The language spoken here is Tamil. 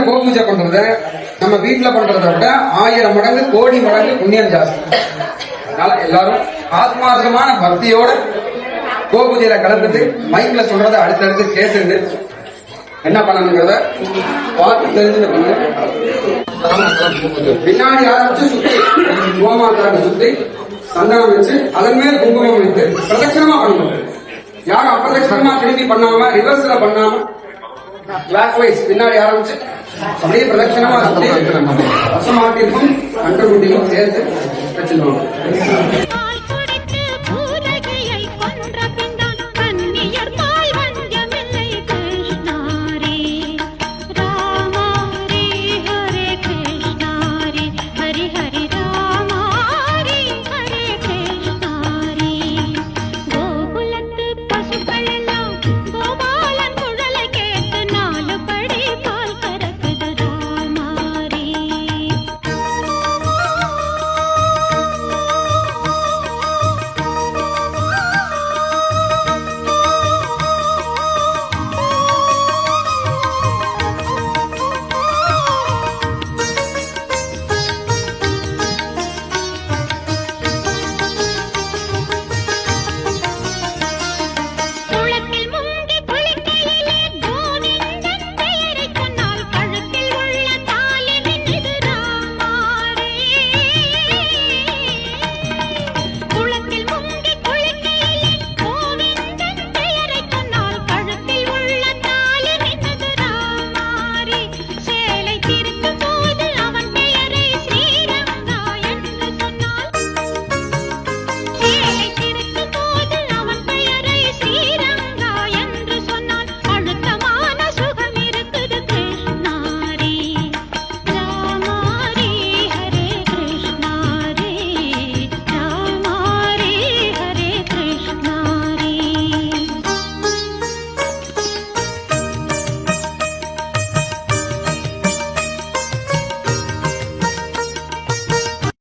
கோபூஜை பண்றத நம்ம வீட்டுல பண்றதை விட 1000 மடங்கு கோடி மடங்கு புண்ணியம் ஜாஸ்தி. அதனால எல்லாரும் ஆத்மார்த்தமான பக்தியோட கோபூஜையில கலந்துட்டு மைக்ல சொல்றத அடுத்தடுத்து கேட்டுட்டு என்ன பண்ணணுங்கிறத பார்த்து தெரிஞ்சுட்டு பண்ணுங்க. பின்னாடி ஆரம்பிச்சு சுத்தி கோமாதாவை சுத்தி சந்தனம் வச்சு அதன் மேல் குங்குமம் வைத்து பிரதட்சணமா பண்ணணும். யாரும் அப்பிரதட்சணமா திரும்பி பண்ணாம ரிவர்ஸ்ல பண்ணாம கிளாஸ் வைஸ் பின்னாடி ஆரம்பிச்சு அப்படியே பிரதட்சணமா சுத்தி வருஷமாட்டிற்கும் கண்டுகுட்டியும் சேர்த்து வச்சுக்கணும்.